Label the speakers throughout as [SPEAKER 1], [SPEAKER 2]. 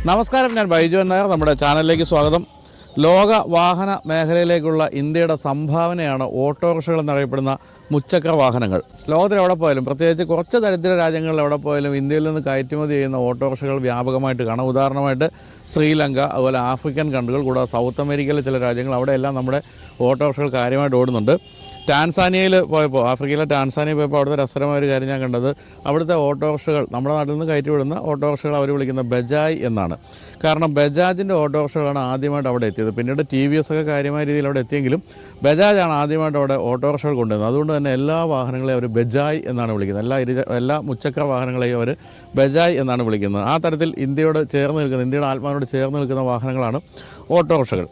[SPEAKER 1] നമസ്കാരം, ഞാൻ ബൈജു നായർ. നമ്മുടെ ചാനലിലേക്ക് സ്വാഗതം. ലോക വാഹന മേഖലയിലേക്കുള്ള ഇന്ത്യയുടെ സംഭാവനയാണ് ഓട്ടോറിക്ഷകൾ എന്നറിയപ്പെടുന്ന മുച്ചക്ര വാഹനങ്ങൾ. ലോകത്തിൽ എവിടെ പോയാലും, പ്രത്യേകിച്ച് കുറച്ച് ദരിദ്ര രാജ്യങ്ങളിൽ എവിടെ പോയാലും ഇന്ത്യയിൽ നിന്ന് കയറ്റുമതി ചെയ്യുന്ന ഓട്ടോറിക്ഷകൾ വ്യാപകമായിട്ട് കാണാം. ഉദാഹരണമായിട്ട് ശ്രീലങ്ക, അതുപോലെ ആഫ്രിക്കൻ കൺട്രികൾ, കൂടാതെ സൗത്ത് അമേരിക്കയിലെ ചില രാജ്യങ്ങൾ, അവിടെയെല്ലാം നമ്മുടെ ഓട്ടോറിക്ഷകൾ കാര്യമായിട്ട് ഓടുന്നുണ്ട്. ടാൻസാനിയയിൽ പോയപ്പോൾ, ആഫ്രിക്കയിലെ ടാൻസാനിയ പോയപ്പോൾ അവിടുത്തെ രസകരമായ ഒരു കാര്യം ഞാൻ കണ്ടത്, അവിടുത്തെ ഓട്ടോറിക്ഷകൾ, നമ്മുടെ നാട്ടിൽ നിന്ന് കയറ്റിവിടുന്ന ഓട്ടോറിക്ഷകൾ അവർ വിളിക്കുന്ന ബജായ് എന്നാണ്. കാരണം ബജാജിൻ്റെ ഓട്ടോറിക്ഷകളാണ് ആദ്യമായിട്ട് അവിടെ എത്തിയത്. പിന്നീട് ടി വി എസ് ഒക്കെ കാര്യമായ രീതിയിൽ അവിടെ എത്തിയെങ്കിലും ബജാജാണ് ആദ്യമായിട്ട് അവിടെ ഓട്ടോറിക്ഷകൾ കൊണ്ടുവന്നത്. അതുകൊണ്ട് തന്നെ എല്ലാ വാഹനങ്ങളെയും അവർ ബജായ് എന്നാണ് വിളിക്കുന്നത്. എല്ലാ മുച്ചക്ര വാഹനങ്ങളെയും അവർ ബജായ് എന്നാണ് വിളിക്കുന്നത്. ആ തരത്തിൽ ഇന്ത്യയോട് ചേർന്ന് നിൽക്കുന്ന, ഇന്ത്യയുടെ ആത്മാവിനോട് ചേർന്ന് നിൽക്കുന്ന വാഹനങ്ങളാണ് ഓട്ടോറിക്ഷകൾ.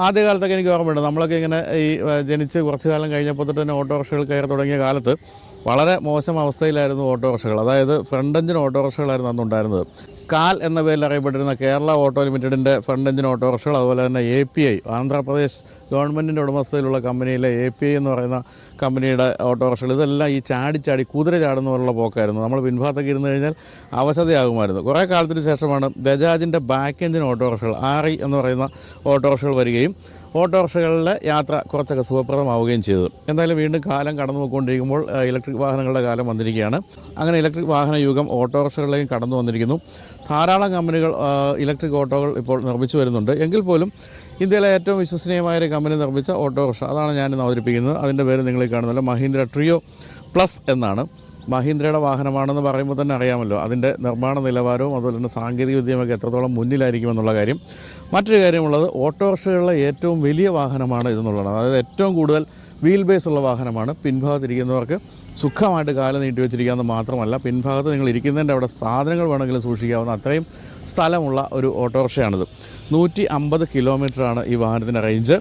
[SPEAKER 1] ആദ്യകാലത്തൊക്കെ എനിക്ക് ഓർമ്മയുണ്ട്, നമ്മളൊക്കെ ഇങ്ങനെ ഈ ജനിച്ച് കുറച്ച് കാലം കഴിഞ്ഞപ്പോൾ തൊട്ട് തന്നെ ഓട്ടോറിക്ഷകൾ കയറി തുടങ്ങിയ കാലത്ത് വളരെ മോശം അവസ്ഥയിലായിരുന്നു ഓട്ടോറിക്ഷകൾ. അതായത് ഫ്രണ്ട് എഞ്ചിൻ ഓട്ടോറിക്ഷകളായിരുന്നു അന്നുണ്ടായിരുന്നത്. കാൽ എന്ന പേരിൽ അറിയപ്പെട്ടിരുന്ന കേരള ഓട്ടോ ലിമിറ്റഡിൻ്റെ ഫ്രണ്ട് എഞ്ചിൻ ഓട്ടോറിക്ഷകൾ, അതുപോലെ തന്നെ API, ആന്ധ്രാപ്രദേശ് ഗവൺമെൻറ്റിൻ്റെ ഉടമസ്ഥതയിലുള്ള കമ്പനിയിലെ API എന്ന് പറയുന്ന കമ്പനിയുടെ ഓട്ടോറിക്ഷകൾ, ഇതെല്ലാം ഈ ചാടി കുതിര ചാടുന്ന പോലുള്ള പോക്കായിരുന്നു. നമ്മൾ പിൻഭാഗത്തൊക്കെ ഇരുന്ന് കഴിഞ്ഞാൽ അവശതയാകുമായിരുന്നു. കുറേ കാലത്തിന് ശേഷമാണ് ബജാജിൻ്റെ ബാക്ക് എഞ്ചിൻ ഓട്ടോറിക്ഷകൾ, RI എന്ന് പറയുന്ന ഓട്ടോറിക്ഷകൾ വരികയും ഓട്ടോറിക്ഷകളിലെ യാത്ര കുറച്ചൊക്കെ സുഖപ്രദമാവുകയും ചെയ്തത്. എന്തായാലും വീണ്ടും കാലം കടന്നു പോയിക്കൊണ്ടിരിക്കുമ്പോൾ ഇലക്ട്രിക് വാഹനങ്ങളുടെ കാലം വന്നിരിക്കുകയാണ്. അങ്ങനെ ഇലക്ട്രിക് വാഹന യുഗം ഓട്ടോറിക്ഷകളിലേക്കും കടന്നു വന്നിരിക്കുന്നു. ധാരാളം കമ്പനികൾ ഇലക്ട്രിക് ഓട്ടോകൾ ഇപ്പോൾ നിർമ്മിച്ചു വരുന്നുണ്ട്. എങ്കിൽ പോലും ഇന്ത്യയിലെ ഏറ്റവും വിശ്വസനീയമായൊരു കമ്പനി നിർമ്മിച്ച ഓട്ടോറിക്ഷ, അതാണ് ഞാനിന്ന് അവതരിപ്പിക്കുന്നത്. അതിൻ്റെ പേര് നിങ്ങൾ കാണുന്നല്ലോ, മഹീന്ദ്ര ട്രിയോ പ്ലസ് എന്നാണ്. മഹീന്ദ്രയുടെ വാഹനമാണെന്ന് പറയുമ്പോൾ തന്നെ അറിയാമല്ലോ അതിൻ്റെ നിർമ്മാണ നിലവാരവും അതുപോലെ തന്നെ സാങ്കേതിക വിദ്യയൊക്കെ എത്രത്തോളം മുന്നിലായിരിക്കുമെന്നുള്ള കാര്യം. മറ്റൊരു കാര്യമുള്ളത്, ഓട്ടോറിക്ഷകളിലെ ഏറ്റവും വലിയ വാഹനമാണ് ഇതെന്നുള്ളതാണ്. അതായത് ഏറ്റവും കൂടുതൽ വീൽ ബേസ് ഉള്ള വാഹനമാണ്. പിൻഭാഗത്തിരിക്കുന്നവർക്ക് സുഖമായിട്ട് കാല് നീട്ടി വെച്ചിരിക്കാമെന്ന് മാത്രമല്ല, പിൻഭാഗത്ത് നിങ്ങൾ ഇരിക്കുന്നതിൻ്റെ അവിടെ സാധനങ്ങൾ വേണമെങ്കിലും സൂക്ഷിക്കാവുന്ന അത്രയും സ്ഥലമുള്ള ഒരു ഓട്ടോറിക്ഷയാണിത്. 150 കിലോമീറ്ററാണ് ഈ വാഹനത്തിൻ്റെ റേഞ്ച്.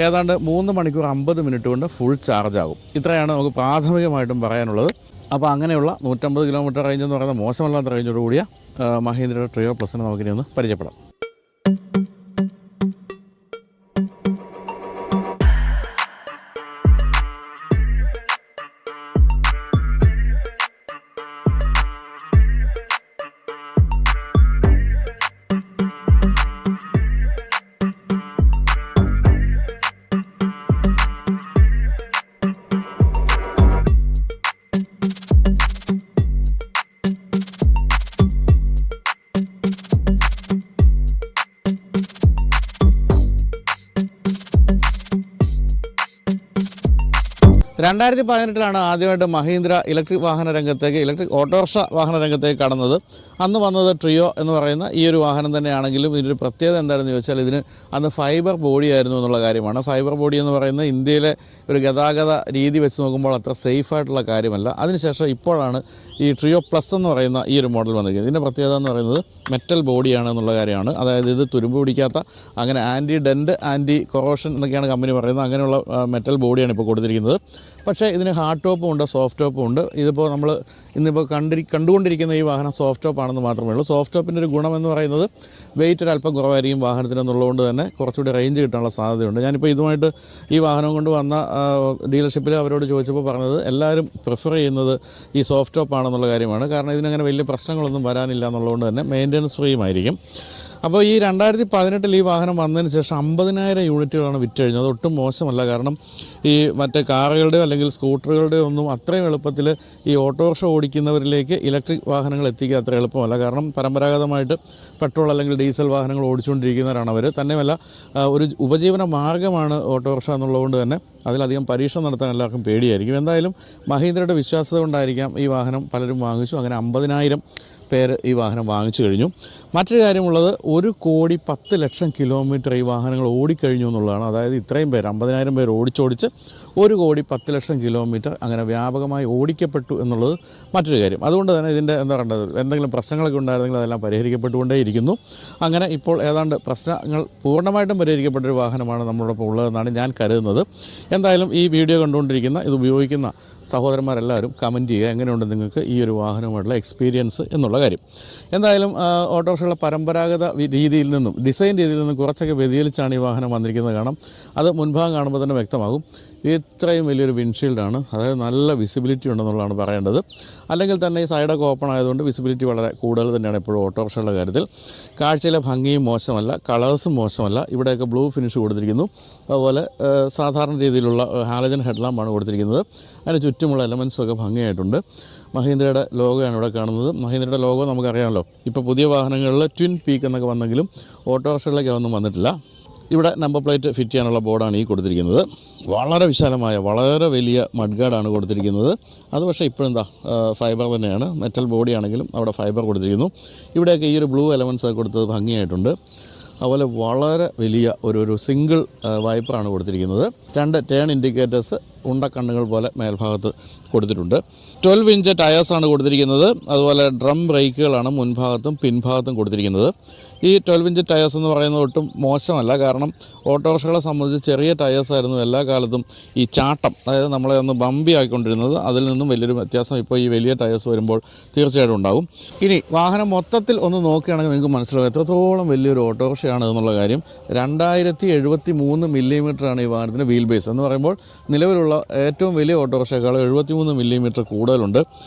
[SPEAKER 1] ഏതാണ്ട് 3 മണിക്കൂർ 50 മിനിറ്റ് കൊണ്ട് ഫുൾ ചാർജ് ആകും. ഇത്രയാണ് നമുക്ക് പ്രാഥമികമായിട്ടും പറയാനുള്ളത്. അപ്പോൾ അങ്ങനെയുള്ള 150 കിലോമീറ്റർ റേഞ്ച് എന്ന് പറയുന്ന മോശമല്ലാത്ത റേഞ്ചോട് കൂടിയ മഹീന്ദ്ര ട്രിയോ പ്ലസിനെ നമുക്കിനി ഒന്ന് പരിചയപ്പെടാം. രണ്ടായിരത്തി 2018 ആദ്യമായിട്ട് മഹീന്ദ്ര ഇലക്ട്രിക് വാഹന രംഗത്തേക്ക്, ഇലക്ട്രിക് ഓട്ടോറിക്ഷ വാഹന രംഗത്തേക്ക് കടന്നത്. അന്ന് വന്നത് ട്രിയോ എന്ന് പറയുന്ന ഈ ഒരു വാഹനം തന്നെയാണെങ്കിലും ഇതിൻ്റെ പ്രത്യേകത എന്താണെന്ന് ചോദിച്ചാൽ, ഇതിന് അന്ന് ഫൈബർ ബോഡി ആയിരുന്നു എന്നുള്ള കാര്യമാണ്. ഫൈബർ ബോഡി എന്ന് പറയുന്നത് ഇന്ത്യയിലെ ഒരു ഗതാഗത രീതി വെച്ച് നോക്കുമ്പോൾ അത്ര സേഫായിട്ടുള്ള കാര്യമല്ല. അതിനുശേഷം ഇപ്പോഴാണ് ഈ ട്രിയോ പ്ലസ് എന്ന് പറയുന്ന ഈ ഒരു മോഡൽ വന്നിരിക്കുന്നത്. ഇതിൻ്റെ പ്രത്യേകത എന്ന് പറയുന്നത് മെറ്റൽ ബോഡിയാണ് എന്നുള്ള കാര്യമാണ്. അതായത് ഇത് തുരുമ്പ് പിടിക്കാത്ത, അങ്ങനെ ആൻറ്റി ഡെൻറ്റ്, ആൻറ്റി കൊറോഷൻ എന്നൊക്കെയാണ് കമ്പനി പറയുന്നത്. അങ്ങനെയുള്ള മെറ്റൽ ബോഡിയാണ് ഇപ്പോൾ കൊടുത്തിരിക്കുന്നത്. പക്ഷേ ഇതിന് ഹാർഡ് ടോപ്പും ഉണ്ട്, സോഫ്റ്റ് ടോപ്പും ഉണ്ട്. ഇതിപ്പോൾ നമ്മൾ ഇന്നിപ്പോൾ കണ്ടുകൊണ്ടിരിക്കുന്ന ഈ വാഹനം സോഫ്റ്റ് ടോപ്പ് ആണെന്ന് മാത്രമേ ഉള്ളൂ. സോഫ്റ്റ് ടോപ്പിൻ്റെ ഒരു ഗുണമെന്ന് പറയുന്നത് വെയിറ്റ് ഒരല്പം കുറവായിരിക്കും വാഹനത്തിനെന്നുള്ളതുകൊണ്ട് തന്നെ കുറച്ചുകൂടി റേഞ്ച് കിട്ടാനുള്ള സാധ്യതയുണ്ട്. ഞാനിപ്പോൾ ഇതുമായിട്ട് ഈ വാഹനം കൊണ്ട് വന്ന ഡീലർഷിപ്പിൽ അവരോട് ചോദിച്ചപ്പോൾ പറഞ്ഞത് എല്ലാവരും പ്രിഫർ ചെയ്യുന്നത് ഈ സോഫ്റ്റ് ടോപ്പ് ആണെന്നുള്ള കാര്യമാണ്. കാരണം ഇതിനങ്ങനെ വലിയ പ്രശ്നങ്ങളൊന്നും വരാനില്ല എന്നുള്ളതുകൊണ്ട് തന്നെ മെയിൻ്റനൻസ് ഫ്രീയുമായിരിക്കും. അപ്പോൾ ഈ 2018 ഈ വാഹനം വന്നതിന് ശേഷം 50,000 യൂണിറ്റുകളാണ് വിറ്റഴിഞ്ഞത്. ഒട്ടും മോശമല്ല. കാരണം ഈ മറ്റേ കാറുകളുടെയോ അല്ലെങ്കിൽ സ്കൂട്ടറുകളുടെയോ ഒന്നും അത്രയും എളുപ്പത്തിൽ ഈ ഓട്ടോറിക്ഷ ഓടിക്കുന്നവരിലേക്ക് ഇലക്ട്രിക് വാഹനങ്ങൾ എത്തിക്കുക അത്ര എളുപ്പമല്ല. കാരണം പരമ്പരാഗതമായിട്ട് പെട്രോൾ അല്ലെങ്കിൽ ഡീസൽ വാഹനങ്ങൾ ഓടിച്ചുകൊണ്ടിരിക്കുന്നവരാണ് അവർ. തന്നെയുമല്ല, ഒരു ഉപജീവന മാർഗ്ഗമാണ് ഓട്ടോറിക്ഷ എന്നുള്ളതുകൊണ്ട് തന്നെ അതിലധികം പരീക്ഷണം നടത്താൻ എല്ലാവർക്കും പേടിയായിരിക്കും. എന്തായാലും മഹീന്ദ്രയുടെ വിശ്വാസത കൊണ്ടായിരിക്കാം ഈ വാഹനം പലരും വാങ്ങിച്ചു. അങ്ങനെ 50,000 പേര് ഈ വാഹനം വാങ്ങിച്ചു കഴിഞ്ഞു. മറ്റൊരു കാര്യമുള്ളത്, 1,10,00,000 കിലോമീറ്റർ ഈ വാഹനങ്ങൾ ഓടിക്കഴിഞ്ഞു എന്നുള്ളതാണ്. അതായത് ഇത്രയും പേര്, 50,000 പേര് ഓടിച്ചോടിച്ച് 1,10,00,000 കിലോമീറ്റർ അങ്ങനെ വ്യാപകമായി ഓടിക്കപ്പെട്ടു എന്നുള്ളത് മറ്റൊരു കാര്യം. അതുകൊണ്ട് തന്നെ ഇതിൻ്റെ എന്താ കണ്ടത്, എന്തെങ്കിലും പ്രശ്നങ്ങളൊക്കെ ഉണ്ടായിരുന്നെങ്കിൽ അതെല്ലാം പരിഹരിക്കപ്പെട്ടുകൊണ്ടേയിരിക്കുന്നു. അങ്ങനെ ഇപ്പോൾ ഏതാണ്ട് പ്രശ്നങ്ങൾ പൂർണ്ണമായിട്ടും പരിഹരിക്കപ്പെട്ടൊരു വാഹനമാണ് നമ്മളോടൊപ്പം ഉള്ളതെന്നാണ് ഞാൻ കരുതുന്നത്. എന്തായാലും ഈ വീഡിയോ കണ്ടുകൊണ്ടിരിക്കുന്ന, ഇത് ഉപയോഗിക്കുന്ന സഹോദരന്മാരെല്ലാവരും കമൻറ്റ് ചെയ്യുക, എങ്ങനെയുണ്ട് നിങ്ങൾക്ക് ഈ ഒരു വാഹനമായിട്ടുള്ള എക്സ്പീരിയൻസ് എന്നുള്ള കാര്യം. എന്തായാലും ഓട്ടോറിക്ഷകളുടെ പരമ്പരാഗത രീതിയിൽ നിന്നും ഡിസൈൻ രീതിയിൽ നിന്നും കുറച്ചൊക്കെ വ്യതിചലിച്ചാണ് ഈ വാഹനം വന്നിരിക്കുന്നത്. കാണാം, അത് മുൻഭാഗം കാണുമ്പോൾ തന്നെ വ്യക്തമാകും. ഇത്രയും വലിയൊരു വിൻഷീൽഡാണ്. അതായത് നല്ല വിസിബിലിറ്റി ഉണ്ടെന്നുള്ളതാണ് പറയേണ്ടത്. അല്ലെങ്കിൽ തന്നെ ഈ സൈഡൊക്കെ ഓപ്പൺ ആയതുകൊണ്ട് വിസിബിലിറ്റി വളരെ കൂടുതൽ തന്നെയാണ് എപ്പോഴും ഓട്ടോറിക്ഷയുടെ കാര്യത്തിൽ. കാഴ്ചയിലെ ഭംഗിയും മോശമല്ല, കളേഴ്സും മോശമല്ല. ഇവിടെയൊക്കെ ബ്ലൂ ഫിനിഷ് കൊടുത്തിരിക്കുന്നു. അതുപോലെ സാധാരണ രീതിയിലുള്ള ഹാലജൻ ഹെഡ്ലാമ്പാണ് കൊടുത്തിരിക്കുന്നത്. അതിന് ചുറ്റുമുള്ള എലമെൻറ്റ്സൊക്കെ ഭംഗിയായിട്ടുണ്ട്. മഹീന്ദ്രയുടെ ലോഗോയാണ് ഇവിടെ കാണുന്നത്. മഹീന്ദ്രയുടെ ലോഗോ നമുക്കറിയാമല്ലോ. ഇപ്പോൾ പുതിയ വാഹനങ്ങളിൽ ട്വിൻ പീക്ക് എന്നൊക്കെ വന്നെങ്കിലും ഓട്ടോറിക്ഷകളിലേക്ക് അതൊന്നും വന്നിട്ടില്ല. ഇവിടെ നമ്പർ പ്ലേറ്റ് ഫിറ്റ് ചെയ്യാനുള്ള ബോർഡാണ് ഈ കൊടുത്തിരിക്കുന്നത്. വളരെ വിശാലമായ വളരെ വലിയ മഡ്ഗാർഡാണ് കൊടുത്തിരിക്കുന്നത്. അത് പക്ഷേ ഇപ്പോഴെന്താ ഫൈബർ തന്നെയാണ്. മെറ്റൽ ബോഡിയാണെങ്കിലും അവിടെ ഫൈബർ കൊടുത്തിരിക്കുന്നു. ഇവിടെയൊക്കെ ഈ ഒരു ബ്ലൂ എലമെൻറ്റ്സ് കൊടുത്തത് ഭംഗിയായിട്ടുണ്ട്. അതുപോലെ വളരെ വലിയ ഒരു സിംഗിൾ വൈപ്പറാണ് കൊടുത്തിരിക്കുന്നത്. 2 ടേൺ ഇൻഡിക്കേറ്റേഴ്സ് ഉണ്ടക്കണ്ണുകൾ പോലെ മേൽഭാഗത്ത് കൊടുത്തിട്ടുണ്ട്. 12 ഇഞ്ച് ടയേഴ്സാണ് കൊടുത്തിരിക്കുന്നത്. അതുപോലെ ഡ്രം ബ്രേക്കുകളാണ് മുൻഭാഗത്തും പിൻഭാഗത്തും കൊടുത്തിരിക്കുന്നത്. ഈ 12 ഇഞ്ച് ടയേഴ്സ് എന്ന് പറയുന്നത് ഒട്ടും മോശമല്ല. കാരണം ഓട്ടോറിക്ഷകളെ സംബന്ധിച്ച് ചെറിയ ടയേഴ്സായിരുന്നു എല്ലാ കാലത്തും ഈ ചാട്ടം, അതായത് നമ്മളെ ഒന്ന് ബമ്പി ആയിക്കൊണ്ടിരുന്നത്. അതിൽ നിന്നും വലിയൊരു വ്യത്യാസം ഇപ്പോൾ ഈ വലിയ ടയേഴ്സ് വരുമ്പോൾ തീർച്ചയായിട്ടും ഉണ്ടാകും. ഇനി വാഹനം മൊത്തത്തിൽ ഒന്ന് നോക്കുകയാണെങ്കിൽ നിങ്ങൾക്ക് മനസ്സിലാവും എത്രത്തോളം വലിയൊരു ഓട്ടോറിക്ഷയാണ് എന്നുള്ള കാര്യം. 2073 മില്ലിമീറ്ററാണ് ഈ വാഹനത്തിൻ്റെ വീൽ ബേസ് എന്ന് പറയുമ്പോൾ നിലവിലുള്ള ഏറ്റവും വലിയ ഓട്ടോറിക്ഷയേക്കാൾ 73 മില്ലിമീറ്റർ കൂടുതലുണ്ട്.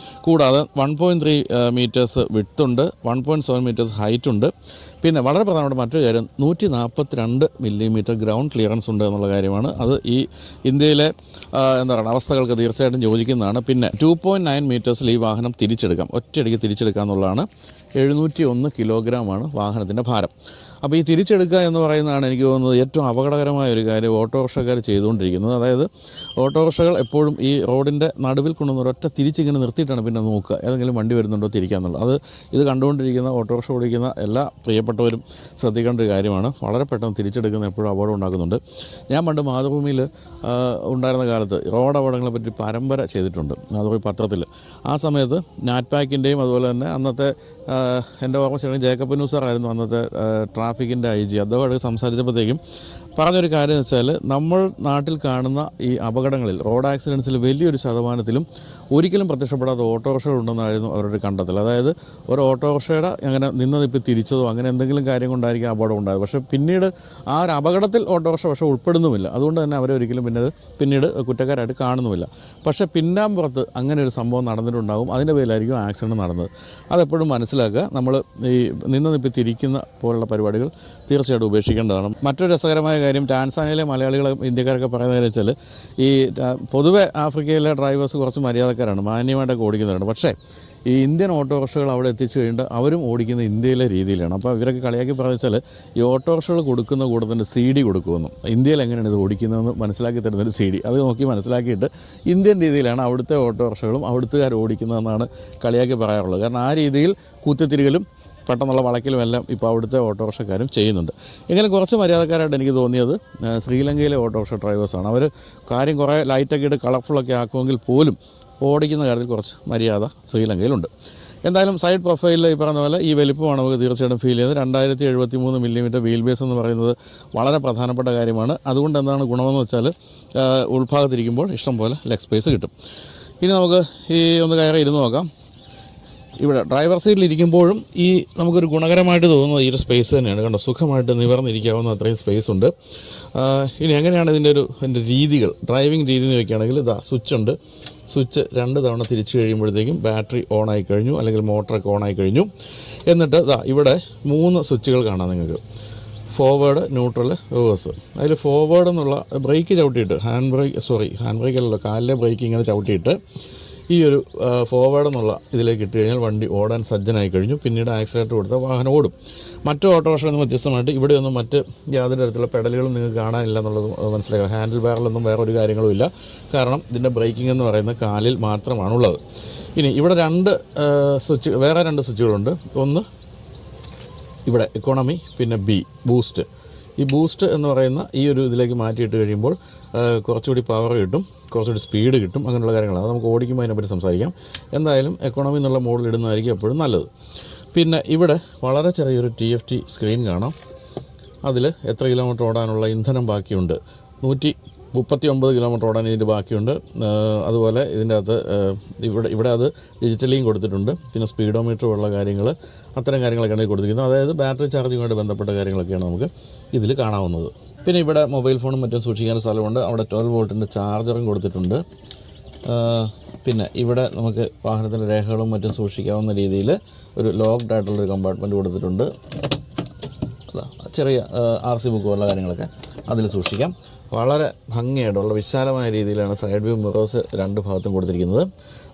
[SPEAKER 1] കൂടാതെ 1.3 മീറ്റേഴ്സ് വിഡ്ത്തുണ്ട്, 1.7 മീറ്റേഴ്സ് ഹൈറ്റുണ്ട്. പിന്നെ വളരെ പ്രധാനപ്പെട്ട മറ്റൊരു കാര്യം 142 മില്ലിമീറ്റർ ഗ്രൗണ്ട് ക്ലിയറൻസ് ഉണ്ട് എന്നുള്ള കാര്യമാണ്. അത് ഈ ഇന്ത്യയിലെ അവസ്ഥകൾക്ക് തീർച്ചയായിട്ടും യോജിക്കുന്നതാണ്. പിന്നെ 2.9 മീറ്റേഴ്സിൽ ഈ വാഹനം തിരിച്ചെടുക്കാം, ഒറ്റയടിക്ക് തിരിച്ചെടുക്കുക എന്നുള്ളതാണ്. 701 കിലോഗ്രാമാണ് വാഹനത്തിൻ്റെ ഭാരം. അപ്പോൾ ഈ തിരിച്ചെടുക്കുക എന്ന് പറയുന്നതാണ് എനിക്ക് തോന്നുന്നത് ഏറ്റവും അപകടകരമായ ഒരു കാര്യം ഓട്ടോറിക്ഷക്കാർ ചെയ്തുകൊണ്ടിരിക്കുന്നത്. അതായത് ഓട്ടോറിക്ഷകൾ എപ്പോഴും ഈ റോഡിൻ്റെ നടുവിൽ കൊണ്ടുവന്ന് ഒരൊറ്റ തിരിച്ചിങ്ങനെ നിർത്തിയിട്ടാണ് പിന്നെ നോക്കുക ഏതെങ്കിലും വണ്ടി വരുന്നുണ്ടോ തിരിക്കാന്നുള്ളത്. അത് ഇത് കണ്ടുകൊണ്ടിരിക്കുന്ന ഓട്ടോറിക്ഷ ഓടിക്കുന്ന എല്ലാ പ്രിയപ്പെട്ടവരും ശ്രദ്ധിക്കേണ്ട ഒരു കാര്യമാണ്. വളരെ പെട്ടെന്ന് തിരിച്ചെടുക്കുന്ന എപ്പോഴും അപകടം ഉണ്ടാക്കുന്നുണ്ട്. ഞാൻ പണ്ട് മാതൃഭൂമിയിൽ ഉണ്ടായിരുന്ന കാലത്ത് റോഡ് അപകടങ്ങളെ പറ്റി പരമ്പര ചെയ്തിട്ടുണ്ട് മാതൃഭൂമി പത്രത്തിൽ. ആ സമയത്ത് നാറ്റ്പാക്കിൻ്റെയും അതുപോലെ തന്നെ അന്നത്തെ എൻ്റെ ഓർമ്മ ശരിക്കും ജേക്കബ് ന്യൂസാറായിരുന്നു അന്നത്തെ ട്രാഫിക്കിൻ്റെ IG. അദ്ദേഹമായിട്ട് സംസാരിച്ചപ്പോഴത്തേക്കും പറഞ്ഞൊരു കാര്യം എന്ന് വെച്ചാൽ നമ്മൾ നാട്ടിൽ കാണുന്ന ഈ അപകടങ്ങളിൽ റോഡ് ആക്സിഡൻസിൽ വലിയൊരു ശതമാനത്തിലും ഒരിക്കലും പ്രത്യക്ഷപ്പെടാത്ത ഓട്ടോറിക്ഷകളുണ്ടെന്നായിരുന്നു അവരുടെ കണ്ടെത്തൽ. അതായത് ഒരു ഓട്ടോറിക്ഷയുടെ അങ്ങനെ നിന്നതിപ്പോൾ തിരിച്ചതോ അങ്ങനെ എന്തെങ്കിലും കാര്യം കൊണ്ടായിരിക്കും അപകടം ഉണ്ടായത്. പക്ഷേ പിന്നീട് ആ ഒരു അപകടത്തിൽ ഓട്ടോറിക്ഷ പക്ഷേ ഉൾപ്പെടുന്നുമില്ല. അതുകൊണ്ട് തന്നെ അവരെ ഒരിക്കലും പിന്നീട് കുറ്റക്കാരായിട്ട് കാണുന്നുമില്ല. പക്ഷേ പിന്നാമ്പുറത്ത് അങ്ങനെ ഒരു സംഭവം നടന്നിട്ടുണ്ടാകും. അതിൻ്റെ പേരിലായിരിക്കും ആക്സിഡൻറ്റ് നടന്നത്. അതെപ്പോഴും മനസ്സിലാക്കുക. നമ്മൾ ഈ നിന്നതിപ്പോൾ തിരിക്കുന്ന പോലുള്ള പരിപാടികൾ തീർച്ചയായിട്ടും ഉപേക്ഷിക്കേണ്ടതാണ്. മറ്റൊരു രസകരമായ കാര്യം ടാൻസാനിയയിലെ മലയാളികൾ ഇന്ത്യക്കാരൊക്കെ പറയുന്നത് വെച്ചാൽ ഈ പൊതുവെ ആഫ്രിക്കയിലെ ഡ്രൈവേഴ്സ് കുറച്ച് മര്യാദക്കാരാണ്, മാന്യമായിട്ടൊക്കെ ഓടിക്കുന്നവരാണ്. പക്ഷേ ഈ ഇന്ത്യൻ ഓട്ടോറിക്ഷകൾ അവിടെ എത്തിച്ചു കഴിഞ്ഞിട്ട് അവരും ഓടിക്കുന്ന ഇന്ത്യയിലെ രീതിയിലാണ്. അപ്പോൾ ഇവരൊക്കെ കളിയാക്കി പറഞ്ഞാൽ ഈ ഓട്ടോറിക്ഷകൾ കൊടുക്കുന്ന കൂടെ തന്നെ CD കൊടുക്കുമെന്നും ഇന്ത്യയിൽ എങ്ങനെയാണ് ഇത് ഓടിക്കുന്നതെന്ന് മനസ്സിലാക്കി തരുന്നൊരു CD അത് നോക്കി മനസ്സിലാക്കിയിട്ട് ഇന്ത്യൻ രീതിയിലാണ് അവിടുത്തെ ഓട്ടോറിക്ഷകളും അവിടുത്തുകാർ ഓടിക്കുന്നതെന്നാണ് കളിയാക്കി പറയാറുള്ളത്. കാരണം ആ രീതിയിൽ കുത്തിത്തിരികലും പെട്ടെന്നുള്ള വളയ്ക്കലും എല്ലാം ഇപ്പോൾ അവിടുത്തെ ഓട്ടോറിക്ഷക്കാരും ചെയ്യുന്നുണ്ട്. എങ്കിലും കുറച്ച് മര്യാദക്കാരായിട്ട് എനിക്ക് തോന്നിയത് ശ്രീലങ്കയിലെ ഓട്ടോറിക്ഷ ഡ്രൈവേഴ്സാണ്. അവർ കാര്യം കുറേ ലൈറ്റൊക്കെ ഇട്ട് കളർഫുള്ളൊക്കെ ആക്കുമെങ്കിൽ പോലും ഓടിക്കുന്ന കാര്യത്തിൽ കുറച്ച് മര്യാദ ശ്രീലങ്കയിലുണ്ട്. എന്തായാലും സൈഡ് പ്രൊഫൈലിൽ ഈ പറഞ്ഞ പോലെ ഈ വലിപ്പമാണ് നമുക്ക് തീർച്ചയായിട്ടും ഫീൽ ചെയ്യുന്നത്. 2073 മില്ലിമീറ്റർ വീൽ ബേസ് എന്ന് പറയുന്നത് വളരെ പ്രധാനപ്പെട്ട കാര്യമാണ്. അതുകൊണ്ട് എന്താണ് ഗുണമെന്ന് വെച്ചാൽ ഉൾഭാഗത്തിരിക്കുമ്പോൾ ഇഷ്ടം പോലെ ലെഗ് സ്പേസ് കിട്ടും. ഇനി നമുക്ക് ഈ ഒന്ന് കയറി ഇരുന്ന് നോക്കാം. ഇവിടെ ഡ്രൈവർ സീറ്റിലിരിക്കുമ്പോഴും ഈ നമുക്കൊരു ഗുണകരമായിട്ട് തോന്നുന്നത് ഈ ഒരു സ്പേസ് തന്നെയാണ്. കണ്ടോ, സുഖമായിട്ട് നിവർന്നിരിക്കാവുന്ന അത്രയും സ്പേസ് ഉണ്ട്. ഇനി എങ്ങനെയാണ് ഇതിൻ്റെ രീതികൾ, ഡ്രൈവിംഗ് രീതി എന്ന് വയ്ക്കുകയാണെങ്കിൽ ഇതാ സ്വിച്ചുണ്ട്. സ്വിച്ച് 2 തവണ തിരിച്ചു കഴിയുമ്പോഴത്തേക്കും ബാറ്ററി ഓൺ ആയി കഴിഞ്ഞു, അല്ലെങ്കിൽ മോട്ടറൊക്കെ ഓൺ ആയി കഴിഞ്ഞു. എന്നിട്ട് ഇതാ ഇവിടെ 3 സ്വിച്ചുകൾ കാണാം നിങ്ങൾക്ക്. Forward, neutral, reverse. അതിൽ ഫോർവേഡ് എന്നുള്ള ബ്രേക്ക് ചവിട്ടിയിട്ട് ഹാൻഡ് ബ്രേക്ക് അല്ലല്ലോ, കാലിലെ ബ്രേക്ക് ഇങ്ങനെ ചവിട്ടിയിട്ട് ഈ ഒരു ഫോർവേഡ് എന്നുള്ള ഇതിലേക്ക് ഇട്ട് കഴിഞ്ഞാൽ വണ്ടി ഓടാൻ സജ്ജനായി കഴിഞ്ഞു. പിന്നീട് ആക്സിലേറ്റർ കൊടുത്താൽ വാഹനം ഓടും. മറ്റു ഓട്ടോറിക്ഷയിൽ നിന്ന് വ്യത്യസ്തമായിട്ട് ഇവിടെയൊന്നും മറ്റ് യാതൊരു തരത്തിലുള്ള പെഡലുകളും നിങ്ങൾക്ക് കാണാനില്ല എന്നുള്ളത് മനസ്സിലാക്കുക. ഹാൻഡിൽ ബാറിലൊന്നും വേറൊരു കാര്യങ്ങളും ഇല്ല. കാരണം ഇതിൻ്റെ ബ്രേക്കിംഗ് എന്ന് പറയുന്നത് കാലിൽ മാത്രമാണുള്ളത്. ഇനി ഇവിടെ വേറെ 2 സ്വിച്ചുകളുണ്ട്. ഒന്ന് ഇവിടെ എക്കോണമി, പിന്നെ ബൂസ്റ്റ്. ഈ ബൂസ്റ്റ് എന്ന് പറയുന്ന ഈ ഒരു ഇതിലേക്ക് മാറ്റിയിട്ട് കഴിയുമ്പോൾ കുറച്ചുകൂടി പവർ കിട്ടും, കുറച്ചുകൂടി സ്പീഡ് കിട്ടും, അങ്ങനെയുള്ള കാര്യങ്ങളാണ്. അത് നമുക്ക് ഓടിക്കുമ്പോൾ അതിനെപ്പറ്റി സംസാരിക്കാം. എന്തായാലും എക്കോണമി എന്നുള്ള മോഡിൽ ഇടുന്നതായിരിക്കും എപ്പോഴും നല്ലത്. പിന്നെ ഇവിടെ വളരെ ചെറിയൊരു TFT സ്ക്രീൻ കാണാം. അതിൽ എത്ര കിലോമീറ്റർ ഓടാനുള്ള ഇന്ധനം ബാക്കിയുണ്ട്, 39 കിലോമീറ്റർ ഓടാൻ ഇതിൻ്റെ ബാക്കിയുണ്ട്. അതുപോലെ ഇതിൻ്റെ അകത്ത് ഇവിടെ അത് ഡിജിറ്റലിയും കൊടുത്തിട്ടുണ്ട്. പിന്നെ സ്പീഡോമീറ്റർ ഉള്ള കാര്യങ്ങൾ, അത്തരം കാര്യങ്ങളൊക്കെയാണ് കൊടുത്തിരിക്കുന്നത്. അതായത് ബാറ്ററി ചാർജിങ്ങുമായിട്ട് ബന്ധപ്പെട്ട കാര്യങ്ങളൊക്കെയാണ് നമുക്ക് ഇതിൽ കാണാവുന്നത്. പിന്നെ ഇവിടെ മൊബൈൽ ഫോണും മറ്റും സൂക്ഷിക്കാൻ സ്ഥലമുണ്ട്. അവിടെ 12 വോൾട്ടിൻ്റെ ചാർജറും കൊടുത്തിട്ടുണ്ട്. പിന്നെ ഇവിടെ നമുക്ക് വാഹനത്തിൻ്റെ രേഖകളും മറ്റും സൂക്ഷിക്കാവുന്ന രീതിയിൽ ഒരു ലോക്ക്ഡ് ആയിട്ടുള്ളൊരു കമ്പാർട്ട്മെൻറ്റ് കൊടുത്തിട്ടുണ്ട്. ചെറിയ RC ബുക്ക് പോലുള്ള കാര്യങ്ങളൊക്കെ അതിൽ സൂക്ഷിക്കാം. വളരെ ഭംഗിയായിട്ടുള്ള വിശാലമായ രീതിയിലാണ് സൈഡ് വ്യൂ മിറേഴ്സ് 2 ഭാഗത്തും കൊടുത്തിരിക്കുന്നത്.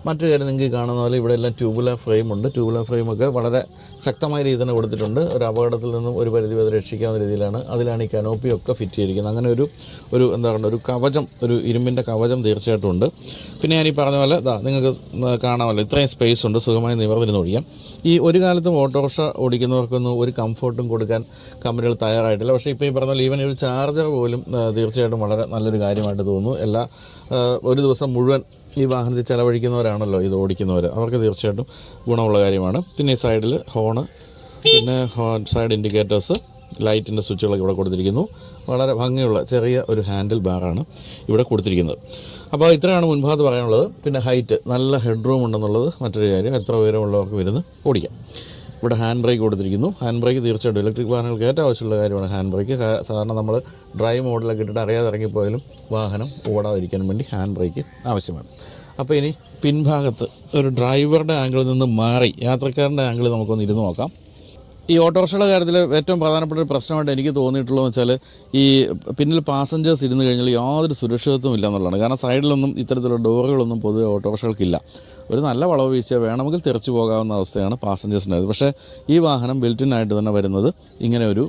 [SPEAKER 1] മറ്റൊരു കാര്യം നിങ്ങൾക്ക് കാണുന്ന പോലെ ഇവിടെ എല്ലാം ട്യൂബുലർ ഫ്രെയിമുണ്ട്. ട്യൂബുലർ ഫ്രെയിമൊക്കെ വളരെ ശക്തമായ രീതിയിൽ തന്നെ കൊടുത്തിട്ടുണ്ട്. ഒരു അപകടത്തിൽ നിന്നും ഒരു പരിധി വരെ രക്ഷിക്കാവുന്ന രീതിയിലാണ്. അതിലാണ് ഈ കനോപ്പിയൊക്കെ ഫിറ്റ് ചെയ്തിരിക്കുന്നത്. അങ്ങനെ ഒരു എന്താ പറയുക, ഒരു കവചം, ഒരു ഇരുമ്പിൻ്റെ കവചം തീർച്ചയായിട്ടും ഉണ്ട്. പിന്നെ ഞാൻ ഈ പറഞ്ഞ പോലെ നിങ്ങൾക്ക് കാണാമല്ലോ, ഇത്രയും സ്പേസ് ഉണ്ട്, സുഖമായി നിവർന്നിരുന്ന് ഓടിക്കാം. ഈ ഒരു കാലത്തും ഓട്ടോറിക്ഷ ഓടിക്കുന്നവർക്കൊന്നും ഒരു കംഫർട്ടും കൊടുക്കാൻ കമ്പനികൾ തയ്യാറായിട്ടില്ല. പക്ഷേ ഇപ്പോൾ ഈ പറഞ്ഞ പോലെ ഈവൻ ഒരു ചാർജർ പോലും തീർച്ചയായിട്ടും വളരെ നല്ലൊരു കാര്യമായിട്ട് തോന്നുന്നു. ഒരു ദിവസം മുഴുവൻ ഈ വാഹനത്തിൽ ചിലവഴിക്കുന്നവരാണല്ലോ ഇത് ഓടിക്കുന്നവർ, അവർക്ക് തീർച്ചയായിട്ടും ഗുണമുള്ള കാര്യമാണ്. പിന്നെ ഈ സൈഡിൽ ഹോണ്, പിന്നെ സൈഡ് ഇൻഡിക്കേറ്റേഴ്സ്, ലൈറ്റിൻ്റെ സ്വിച്ചുകളൊക്കെ ഇവിടെ കൊടുത്തിരിക്കുന്നു. വളരെ ഭംഗിയുള്ള ചെറിയ ഒരു ഹാൻഡിൽ ബാറാണ് ഇവിടെ കൊടുത്തിരിക്കുന്നത്. അപ്പോൾ ഇത്രയാണ് മുൻഭാഗത്ത് പറയാനുള്ളത്. പിന്നെ ഹൈറ്റ്, നല്ല ഹെഡ് റൂം ഉണ്ടെന്നുള്ളത് മറ്റൊരു കാര്യം. എത്ര ഉയരമുള്ളവർക്ക് വരുന്ന് ഓടിക്കാം. ഇവിടെ ഹാൻഡ് ബ്രേക്ക് കൊടുത്തിരിക്കുന്നു. ഹാൻഡ് ബ്രേക്ക് തീർച്ചയായിട്ടും ഇലക്ട്രിക് വാഹനങ്ങൾക്ക് ഏറ്റവും ആവശ്യമുള്ള കാര്യമാണ് ഹാൻഡ് ബ്രേക്ക്. സാധാരണ നമ്മൾ ഡ്രൈവ് മോഡിലൊക്കെ ഇട്ടിട്ട് അറിയാതെ ഇറങ്ങിപ്പോയാലും വാഹനം ഓടാതിരിക്കാൻ വേണ്ടി ഹാൻഡ് ബ്രേക്ക് ആവശ്യമാണ്. അപ്പോൾ ഇനി പിൻഭാഗത്ത് ഒരു ഡ്രൈവറുടെ ആംഗിളിൽ നിന്ന് മാറി യാത്രക്കാരൻ്റെ ആംഗിളിൽ നമുക്കൊന്ന് ഇരുന്ന് നോക്കാം. ഈ ഓട്ടോറിക്ഷയുടെ കാര്യത്തിൽ ഏറ്റവും പ്രധാനപ്പെട്ട ഒരു പ്രശ്നമായിട്ട് എനിക്ക് തോന്നിയിട്ടുള്ളതെന്ന് വെച്ചാൽ ഈ പിന്നിൽ പാസഞ്ചേഴ്സ് ഇരുന്ന് കഴിഞ്ഞാൽ യാതൊരു സുരക്ഷിതത്വം ഇല്ല എന്നുള്ളതാണ്. കാരണം സൈഡിലൊന്നും ഇത്തരത്തിലുള്ള ഡോറുകളൊന്നും പൊതുവെ ഓട്ടോറിക്ഷകൾക്കില്ല. ഒരു നല്ല വളവ് വീഴ്ച വേണമെങ്കിൽ തെറിച്ചു പോകാവുന്ന അവസ്ഥയാണ് പാസഞ്ചേഴ്സിൻ്റെ. പക്ഷേ ഈ വാഹനം ബിൽറ്റിനായിട്ട് തന്നെ വരുന്നത് ഇങ്ങനെ ഒരു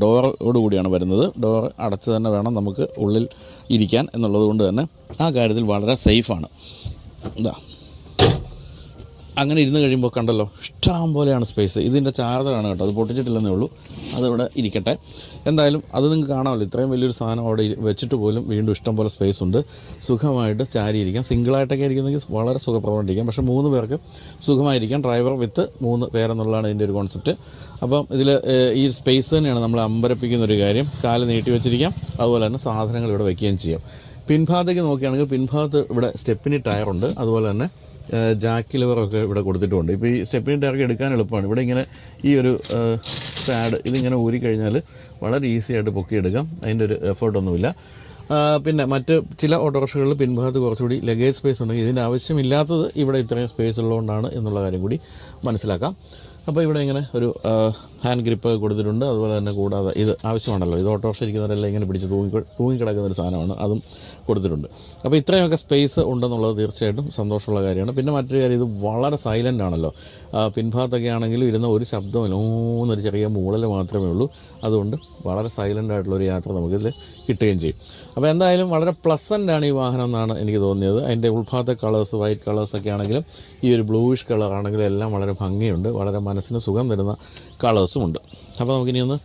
[SPEAKER 1] ഡോറോട് കൂടിയാണ് വരുന്നത്. ഡോർ അടച്ച് തന്നെ വേണം നമുക്ക് ഉള്ളിൽ ഇരിക്കാൻ എന്നുള്ളത് കൊണ്ട് തന്നെ ആ കാര്യത്തിൽ വളരെ സേഫാണ്. അങ്ങനെ ഇരുന്ന് കഴിയുമ്പോൾ കണ്ടല്ലോ, ഇഷ്ടം പോലെയാണ് സ്പേസ്. ഇതിൻ്റെ ചാർജറാണ് കേട്ടോ, അത് പൊട്ടിച്ചിട്ടില്ലെന്നേ ഉള്ളൂ. അതിവിടെ ഇരിക്കട്ടെ. എന്തായാലും അത് നിങ്ങൾക്ക് കാണാമല്ലോ, ഇത്രയും വലിയൊരു സാധനം അവിടെ വെച്ചിട്ട് പോലും വീണ്ടും ഇഷ്ടം പോലെ സ്പേസ് ഉണ്ട്. സുഖമായിട്ട് ചാരിയിരിക്കാം. സിംഗിളായിട്ടൊക്കെ ഇരിക്കുന്നെങ്കിൽ വളരെ സുഖപ്രദമായിട്ടിരിക്കാം. പക്ഷേ 3 പേർക്ക് സുഖമായിരിക്കാം. ഡ്രൈവർ വിത്ത് 3 പേരെന്നുള്ളതാണ് ഇതിൻ്റെ ഒരു കോൺസെപ്റ്റ്. അപ്പം ഇതിൽ ഈ സ്പേസ് തന്നെയാണ് നമ്മൾ അമ്പരപ്പിക്കുന്നൊരു കാര്യം. കാല് നീട്ടി വെച്ചിരിക്കാം, അതുപോലെ തന്നെ സാധനങ്ങൾ ഇവിടെ വയ്ക്കുകയും ചെയ്യാം. പിൻഭാഗത്തേക്ക് നോക്കുകയാണെങ്കിൽ പിൻഭാഗത്ത് ഇവിടെ സ്റ്റെപ്പിനി ടയറുണ്ട്. അതുപോലെ തന്നെ ജാക്ക് ലിവറൊക്കെ ഇവിടെ കൊടുത്തിട്ടുണ്ട്. ഇപ്പോൾ ഈ സ്റ്റെപ്പിനി ടയർക്ക് എടുക്കാൻ എളുപ്പമാണ്. ഇവിടെ ഇങ്ങനെ ഈ ഒരു പാഡ് ഇതിങ്ങനെ ഊരിക്കഴിഞ്ഞാൽ വളരെ ഈസി ആയിട്ട് പൊക്കിയെടുക്കാം. അതിൻ്റെ ഒരു എഫേർട്ടൊന്നുമില്ല. പിന്നെ മറ്റ് ചില ഓട്ടോറിക്ഷകളിൽ പിൻഭാഗത്ത് കുറച്ചുകൂടി ലഗേജ് സ്പേസ് ഉണ്ടെങ്കിൽ ഇതിൻ്റെ ആവശ്യമില്ലാത്തത് ഇവിടെ ഇത്രയും സ്പേസ് ഉള്ളതുകൊണ്ടാണ് എന്നുള്ള കാര്യം കൂടി മനസ്സിലാക്കാം. അപ്പോൾ ഇവിടെ ഇങ്ങനെ ഒരു ഹാൻഡ് ഗ്രിപ്പ് കൊടുത്തിട്ടുണ്ട്. അതുപോലെ തന്നെ കൂടാതെ ഇത് ആവശ്യമാണല്ലോ, ഇത് ഓട്ടോറിക്ഷ ഇരിക്കുന്നവരെല്ലാം ഇങ്ങനെ പിടിച്ച് തൂങ്ങിക്കിടക്കുന്നൊരു സാധനമാണ്, അതും കൊടുത്തിട്ടുണ്ട്. അപ്പോൾ ഇത്രയൊക്കെ സ്പേസ് ഉണ്ടെന്നുള്ളത് തീർച്ചയായിട്ടും സന്തോഷമുള്ള കാര്യമാണ്. പിന്നെ മറ്റൊരു കാര്യം, ഇത് വളരെ സൈലൻ്റ് ആണല്ലോ. പിൻഭാഗത്തൊക്കെ ആണെങ്കിലും ഇരുന്ന ഒരു ശബ്ദമില്ല, ഒരു ചെറിയ മൂളൽ മാത്രമേ ഉള്ളൂ. അതുകൊണ്ട് വളരെ സൈലൻ്റ് ആയിട്ടുള്ളൊരു യാത്ര നമുക്കിതിൽ കിട്ടുകയും ചെയ്യും. അപ്പോൾ എന്തായാലും വളരെ പ്ലസൻ്റാണ് ഈ വാഹനം എന്നാണ് എനിക്ക് തോന്നിയത്. അതിൻ്റെ ഉൾഭാഗത്തെ കളേഴ്സ്, വൈറ്റ് കളേഴ്സൊക്കെ ആണെങ്കിലും ഈ ഒരു ബ്ലൂയിഷ് കളറാണെങ്കിലും എല്ലാം വളരെ ഭംഗിയുണ്ട്. വളരെ മനസ്സിന് സുഖം തരുന്ന കളേഴ്സും ഉണ്ട്. അപ്പോൾ നമുക്കിനി ഒന്ന്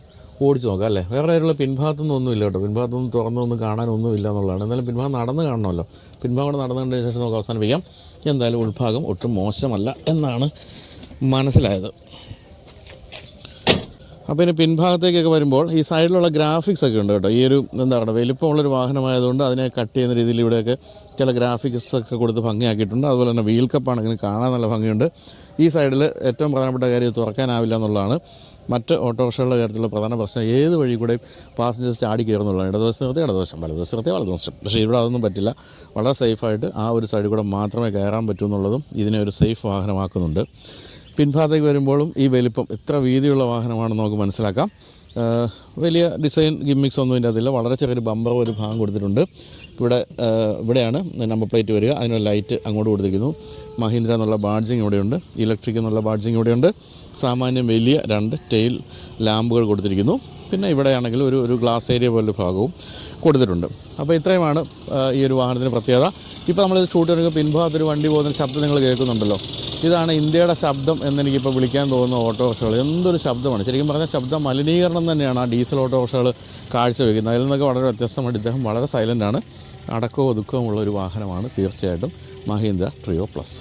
[SPEAKER 1] ഓടിച്ച് നോക്കാം അല്ലേ. വേറെ ആയിട്ടുള്ള പിൻഭാഗത്തൊന്നും ഒന്നുമില്ല കേട്ടോ. പിൻഭാഗത്തൊന്നും തുറന്നൊന്നും കാണാനൊന്നും ഇല്ല എന്നുള്ളതാണ്. എന്നാലും പിൻഭാഗം നടന്ന് കാണണമല്ലോ. പിൻഭാഗം നടന്നു കണ്ടതിന് ശേഷം നമുക്ക് അവസാനിപ്പിക്കാം. എന്തായാലും ഉൾഭാഗം ഒട്ടും മോശമല്ല എന്നാണ് മനസ്സിലായത്. അപ്പോൾ ഇനി പിൻഭാഗത്തേക്കൊക്കെ വരുമ്പോൾ ഈ സൈഡിലുള്ള ഗ്രാഫിക്സ് ഒക്കെ ഉണ്ട് കേട്ടോ. ഈ ഒരു എന്താ പറയുക, വലിപ്പമുള്ളൊരു വാഹനമായതുകൊണ്ട് അതിനെ കട്ട് ചെയ്യുന്ന രീതിയിൽ ഇവിടെയൊക്കെ ചില ഗ്രാഫിക്സ് ഒക്കെ കൊടുത്ത് ഭംഗിയാക്കിയിട്ടുണ്ട്. അതുപോലെ തന്നെ വീൽ കപ്പാണെങ്കിലും കാണാൻ നല്ല ഭംഗിയുണ്ട്. ഈ സൈഡിൽ ഏറ്റവും പ്രധാനപ്പെട്ട കാര്യം തുറക്കാനാവില്ല എന്നുള്ളതാണ്. മറ്റ് ഓട്ടോറിക്ഷകളുടെ കാര്യത്തിലുള്ള പ്രധാന പ്രശ്നം, ഏത് വഴി കൂടെ പാസഞ്ചേഴ്സ് ചാടി കയറുന്നുള്ളതാണ്. ഇടതുവശം നിർത്തി ഇടതുവശം, വലതുവശം നിർത്തി വലതുവശം. പക്ഷേ ഇവിടെ അതൊന്നും പറ്റില്ല. വളരെ സേഫായിട്ട് ആ ഒരു സൈഡിൽ കൂടെ മാത്രമേ കയറാൻ പറ്റൂ എന്നുള്ളതും ഇതിനെ ഒരു സേഫ് വാഹനമാക്കുന്നുണ്ട്. പിൻഭാഗത്തേക്ക് വരുമ്പോഴും ഈ വലിപ്പം എത്ര വീതിയുള്ള വാഹനമാണെന്ന് നമുക്ക് മനസ്സിലാക്കാം. വലിയ ഡിസൈൻ ഗിമ്മിക്സ് ഒന്നും ഇതിൻ്റെ അതില്ല. വളരെ ചെറിയൊരു ബമ്പർ ഒരു ഭാഗം കൊടുത്തിട്ടുണ്ട്. ഇവിടെയാണ് നമ്പർ പ്ലേറ്റ് വരിക. അതിനൊരു ലൈറ്റ് അങ്ങോട്ട് കൊടുത്തിരിക്കുന്നു. മഹീന്ദ്ര എന്നുള്ള ബാഡ്ജിങ് ഇവിടെയുണ്ട്. ഇലക്ട്രിക് എന്നുള്ള ബാഡ്ജിങ് ഇവിടെയുണ്ട്. സാമാന്യം വലിയ 2 ടെയിൽ ലാമ്പുകൾ കൊടുത്തിരിക്കുന്നു. പിന്നെ ഇവിടെയാണെങ്കിൽ ഒരു ഗ്ലാസ് ഏരിയ പോലൊരു ഭാഗവും കൊടുത്തിട്ടുണ്ട്. അപ്പോൾ ഇത്രയുമാണ് ഈ ഒരു വാഹനത്തിൻ്റെ പ്രത്യേകത. ഇപ്പോൾ നമ്മൾ ഷൂട്ട് ചെയ്യുന്ന പിൻഭാഗത്തൊരു വണ്ടി പോകുന്ന ശബ്ദം നിങ്ങൾ കേൾക്കുന്നുണ്ടല്ലോ. ഇതാണ് ഇന്ത്യയുടെ ശബ്ദം എന്നെനിക്കിപ്പോൾ വിളിക്കാൻ തോന്നുന്ന ഓട്ടോറിക്ഷകൾ. എന്തൊരു ശബ്ദമാണ്! ശരിക്കും പറഞ്ഞാൽ ശബ്ദ മലിനീകരണം തന്നെയാണ് ആ ഡീസൽ ഓട്ടോറിക്ഷകൾ കാഴ്ചവെക്കുന്നത്. അതിൽ നിന്നൊക്കെ വളരെ വ്യത്യസ്തമായിട്ട് ഇദ്ദേഹം വളരെ സൈലൻ്റാണ്. അടക്കവും ഒതുക്കവുമുള്ള ഒരു വാഹനമാണ് തീർച്ചയായിട്ടും മഹീന്ദ്ര ട്രിയോ പ്ലസ്.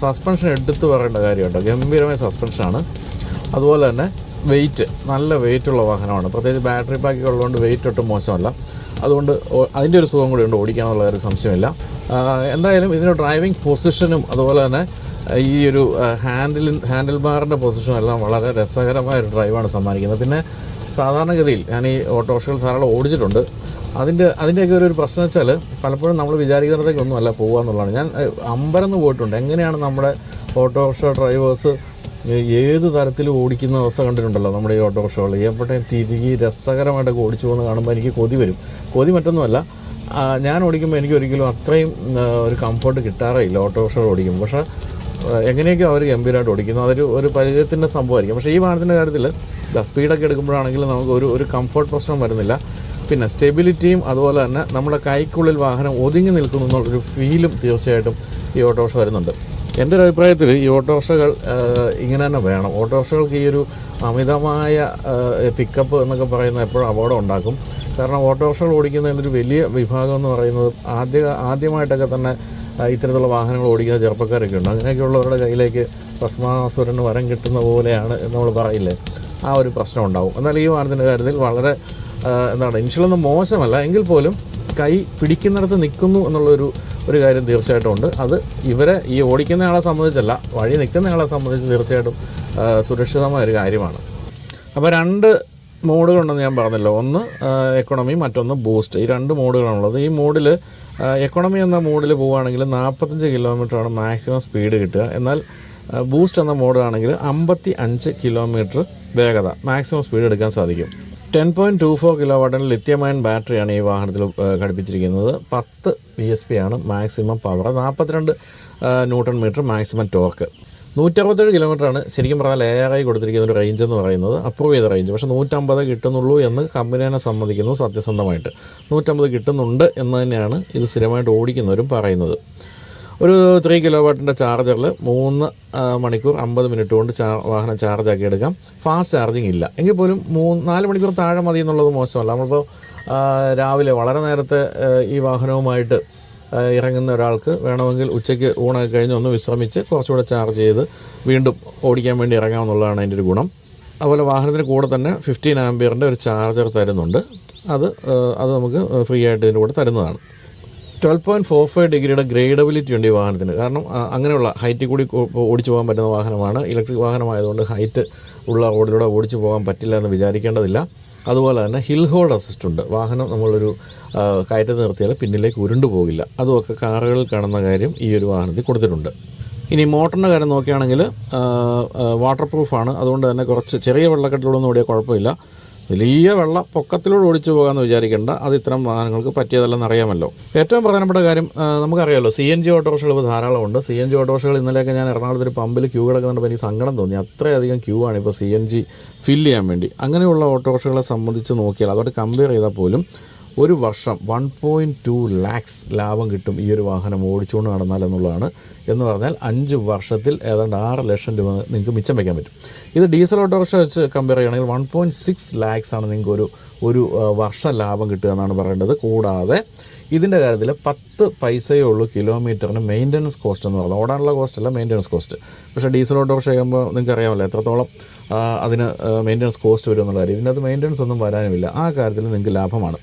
[SPEAKER 1] സസ്പെൻഷൻ എടുത്ത് പറയേണ്ട കാര്യം കേട്ടോ, ഗംഭീരമായ സസ്പെൻഷനാണ്. അതുപോലെ തന്നെ വെയിറ്റ്, നല്ല വെയിറ്റുള്ള വാഹനമാണ്. പ്രത്യേകിച്ച് ബാറ്ററി പാക്കൊക്കെ ഉള്ളതുകൊണ്ട് വെയിറ്റ് ഒട്ടും മോശമല്ല. അതുകൊണ്ട് അതിൻ്റെ ഒരു സുഖം കൂടി ഉണ്ട് ഓടിക്കാനുള്ള കാര്യം, സംശയമില്ല. എന്തായാലും ഇതിൻ്റെ ഡ്രൈവിംഗ് പൊസിഷനും അതുപോലെ തന്നെ ഈ ഒരു ഹാൻഡിൽ ബാറിൻ്റെ പൊസിഷനും എല്ലാം വളരെ രസകരമായ ഒരു ഡ്രൈവാണ് സമ്മാനിക്കുന്നത്. പിന്നെ സാധാരണഗതിയിൽ ഞാൻ ഈ ഓട്ടോറിക്ഷകൾ ധാരാളം ഓടിച്ചിട്ടുണ്ട്. അതിൻ്റെയൊക്കെ ഒരു പ്രശ്നം വെച്ചാൽ പലപ്പോഴും നമ്മൾ വിചാരിക്കുന്നിടത്തേക്കൊന്നും അല്ല പോകുക എന്നുള്ളതാണ്. ഞാൻ അമ്പരന്ന് പോയിട്ടുണ്ട്. എങ്ങനെയാണ് നമ്മുടെ ഓട്ടോറിക്ഷ ഡ്രൈവേഴ്സ് ഏത് തരത്തിൽ ഓടിക്കുന്ന അവസ്ഥ കണ്ടിട്ടുണ്ടല്ലോ നമ്മുടെ ഈ ഓട്ടോറിക്ഷകൾ. എപ്പോഴേ തിരികെ രസകരമായിട്ടൊക്കെ ഓടിച്ചു പോകുന്ന കാണുമ്പോൾ എനിക്ക് കൊതി വരും. കൊതി മറ്റൊന്നുമല്ല, ഞാൻ ഓടിക്കുമ്പോൾ എനിക്കൊരിക്കലും അത്രയും ഒരു കംഫർട്ട് കിട്ടാറില്ല ഓട്ടോറിക്ഷകൾ ഓടിക്കുമ്പോൾ. പക്ഷേ എങ്ങനെയൊക്കെ അവർ ഗംഭീരമായിട്ട് ഓടിക്കുന്നു, ഒരു പരിചയത്തിൻ്റെ സംഭവമായിരിക്കും. പക്ഷേ ഈ വാഹനത്തിൻ്റെ കാര്യത്തിൽ സ്പീഡൊക്കെ എടുക്കുമ്പോഴാണെങ്കിൽ നമുക്ക് ഒരു കംഫർട്ട് പ്രശ്നം വരുന്നില്ല. പിന്നെ സ്റ്റെബിലിറ്റിയും അതുപോലെ തന്നെ നമ്മുടെ കൈക്കുള്ളിൽ വാഹനം ഒതുങ്ങി നിൽക്കുന്നു എന്നുള്ളൊരു ഫീലും തീർച്ചയായിട്ടും ഈ ഓട്ടോറിക്ഷ വരുന്നുണ്ട്. എൻ്റെ ഒരു അഭിപ്രായത്തിൽ ഈ ഓട്ടോറിക്ഷകൾ ഇങ്ങനെ തന്നെ വേണം. ഓട്ടോറിക്ഷകൾക്ക് ഈ ഒരു അമിതമായ പിക്കപ്പ് എന്നൊക്കെ പറയുന്നത് എപ്പോഴും അപകടം ഉണ്ടാക്കും. കാരണം ഓട്ടോറിക്ഷകൾ ഓടിക്കുന്നതിൻ്റെ ഒരു വലിയ വിഭാഗം എന്ന് പറയുന്നത് ആദ്യമായിട്ടൊക്കെ തന്നെ ഇത്തരത്തിലുള്ള വാഹനങ്ങൾ ഓടിക്കുന്ന ചെറുപ്പക്കാരൊക്കെ ഉണ്ട്. അങ്ങനെയൊക്കെയുള്ളവരുടെ കയ്യിലേക്ക് ഭസ്മാസുരന് വരം കിട്ടുന്ന പോലെയാണ് നമ്മൾ പറയില്ലേ, ആ ഒരു പ്രശ്നം ഉണ്ടാവും. എന്നാൽ ഈ വാഹനത്തിൻ്റെ കാര്യത്തിൽ വളരെ ഇൻഷുറൻസ് മോശമല്ല, എങ്കിൽ പോലും കൈ പിടിക്കുന്നിടത്ത് നിൽക്കുന്നു എന്നുള്ളൊരു കാര്യം തീർച്ചയായിട്ടും ഉണ്ട്. അത് ഇവരെ ഈ ഓടിക്കുന്ന ആളെ സംബന്ധിച്ചല്ല, വഴി നിൽക്കുന്ന ആളെ സംബന്ധിച്ച് തീർച്ചയായിട്ടും സുരക്ഷിതമായ ഒരു കാര്യമാണ്. അപ്പോൾ 2 മോഡുകളുണ്ടെന്ന് ഞാൻ പറഞ്ഞല്ലോ. ഒന്ന് എക്കോണമി, മറ്റൊന്ന് ബൂസ്റ്റ്. ഈ 2 മോഡുകളാണുള്ളത്. ഈ മോഡിൽ എക്കോണമി എന്ന മോഡിൽ പോവുകയാണെങ്കിൽ 45 കിലോമീറ്ററാണ് മാക്സിമം സ്പീഡ് കിട്ടുക. എന്നാൽ ബൂസ്റ്റ് എന്ന മോഡാണെങ്കിൽ 55 കിലോമീറ്റർ വേഗത മാക്സിമം സ്പീഡ് എടുക്കാൻ സാധിക്കും. 10.24 കിലോവാട്ടിൻ്റെ ലിഥിയം അയൺ ബാറ്ററിയാണ് ഈ വാഹനത്തിൽ ഘടിപ്പിച്ചിരിക്കുന്നത്. 10 PSP ആണ് maximum power, 42 newton metre maximum torque. 167 കിലോമീറ്ററാണ് ശരിക്കും പറഞ്ഞാൽ ARI കൊടുത്തിരിക്കുന്ന ഒരു റേഞ്ച് എന്ന് പറയുന്നത്, അപ്രൂവ് ചെയ്ത റേഞ്ച്. പക്ഷേ 150 കിട്ടുന്നുള്ളൂ എന്ന് കമ്പനി തന്നെ സമ്മതിക്കുന്നു സത്യസന്ധമായിട്ട്. 150 കിട്ടുന്നുണ്ട് എന്ന് തന്നെയാണ് ഇത് സ്ഥിരമായിട്ട് ഓടിക്കുന്നവരും പറയുന്നത്. ഒരു 3 കിലോവാട്ടിൻ്റെ ചാർജറിൽ 3 മണിക്കൂർ 50 മിനിറ്റ് കൊണ്ട് വാഹനം ചാർജാക്കി എടുക്കാം. ഫാസ്റ്റ് ചാർജിങ് ഇല്ല, എങ്കിൽ പോലും 4 മണിക്കൂർ താഴെ മതി എന്നുള്ളത് മോശമല്ല. നമ്മളിപ്പോൾ രാവിലെ വളരെ നേരത്തെ ഈ വാഹനവുമായിട്ട് ഇറങ്ങുന്ന ഒരാൾക്ക് വേണമെങ്കിൽ ഉച്ചയ്ക്ക് ഊണൊക്കെ കഴിഞ്ഞ് ഒന്ന് വിശ്രമിച്ച് കുറച്ചുകൂടെ ചാർജ് ചെയ്ത് വീണ്ടും ഓടിക്കാൻ വേണ്ടി ഇറങ്ങാമെന്നുള്ളതാണ് അതിൻ്റെ ഒരു ഗുണം. അതുപോലെ വാഹനത്തിന് കൂടെ തന്നെ 15 ആംപിയറിൻ്റെ ഒരു ചാർജർ തരുന്നുണ്ട്. അത് നമുക്ക് ഫ്രീ ആയിട്ട് ഇതിൻ്റെ കൂടെ തരുന്നതാണ്. 12.45 ഡിഗ്രിയുടെ ഗ്രേഡബിലിറ്റി ഉണ്ട് ഈ വാഹനത്തിന്. കാരണം അങ്ങനെയുള്ള ഹൈറ്റിൽ കൂടി ഓടിച്ചു പോകാൻ പറ്റുന്ന വാഹനമാണ്. ഇലക്ട്രിക് വാഹനമായതുകൊണ്ട് ഹൈറ്റ് ഉള്ള റോഡിലൂടെ ഓടിച്ചു പോകാൻ പറ്റില്ല എന്ന് വിചാരിക്കേണ്ടതില്ല. അതുപോലെ തന്നെ ഹിൽ ഹോൾഡ് അസിസ്റ്റ് ഉണ്ട്. വാഹനം നമ്മളൊരു കയറ്റത്ത് നിർത്തിയാൽ പിന്നിലേക്ക് ഉരുണ്ടു പോകില്ല. അതുമൊക്കെ കാറുകളിൽ കാണുന്ന കാര്യം ഈ ഒരു വാഹനത്തിൽ കൊടുത്തിട്ടുണ്ട്. ഇനി മോട്ടറിൻ്റെ കാര്യം നോക്കുകയാണെങ്കിൽ വാട്ടർ പ്രൂഫാണ്. അതുകൊണ്ട് തന്നെ കുറച്ച് ചെറിയ വെള്ളക്കെട്ടിലൂടെ ഓടിയാൽ കുഴപ്പമില്ല. വലിയ പൊക്കത്തിലൂടെ ഓടിച്ചു പോകാമെന്ന് വിചാരിക്കേണ്ട, അത് ഇത്തരം വാഹനങ്ങൾക്ക് പറ്റിയതല്ലെന്ന് അറിയാമല്ലോ. ഏറ്റവും പ്രധാനപ്പെട്ട കാര്യം നമുക്കറിയാമല്ലോ, CNG ഓട്ടോറിക്ഷകൾ ഇപ്പോൾ ധാരാളമുണ്ട്. CNG ഓട്ടോറിക്ഷകൾ ഇന്നലെയൊക്കെ ഞാൻ എറണാകുളത്ത് ഒരു പമ്പിൽ ക്യൂ കിടക്കുന്നുണ്ട്. എനിക്ക് സങ്കടം തോന്നി, അത്രയധികം ക്യൂ ആണ് ഇപ്പോൾ CNG ഫില്ല് ചെയ്യാൻ വേണ്ടി. അങ്ങനെയുള്ള ഓട്ടോറിക്ഷകളെ സംബന്ധിച്ച് നോക്കിയാൽ അതോട് കമ്പയർ ചെയ്താൽ പോലും ഒരു വർഷം 1.2 lakhs ലാഭം കിട്ടും ഈ ഒരു വാഹനം ഓടിച്ചുകൊണ്ട് നടന്നാൽ എന്നുള്ളതാണ്. എന്ന് പറഞ്ഞാൽ 5 വർഷത്തിൽ ഏതാണ്ട് 6 ലക്ഷം രൂപ നിങ്ങൾക്ക് മിച്ചം വയ്ക്കാൻ പറ്റും. ഇത് ഡീസൽ ഓട്ടോറിക്ഷ വെച്ച് കമ്പയർ ചെയ്യുകയാണെങ്കിൽ 1.6 lakhs ആണ് നിങ്ങൾക്ക് ഒരു വർഷം ലാഭം കിട്ടുക എന്നാണ് പറയേണ്ടത്. കൂടാതെ ഇതിൻ്റെ കാര്യത്തിൽ 10 പൈസയേ ഉള്ളൂ കിലോമീറ്ററിന് മെയിൻ്റനൻസ് കോസ്റ്റ് എന്ന് പറയുന്നത്. ഓടാനുള്ള കോസ്റ്റ് അല്ല, മെയിൻ്റനൻസ് കോസ്റ്റ്. പക്ഷേ ഡീസൽ ഓട്ടോറിക്ഷ ചെയ്യുമ്പോൾ നിങ്ങൾക്ക് അറിയാമല്ലോ എത്രത്തോളം അതിന് മെയിൻ്റനൻസ് കോസ്റ്റ് വരും എന്നുള്ള കാര്യം. ഇതിനകത്ത് മെയിൻ്റനൻസ് ഒന്നും വരാനുമില്ല. ആ കാര്യത്തിൽ നിങ്ങൾക്ക് ലാഭമാണ്.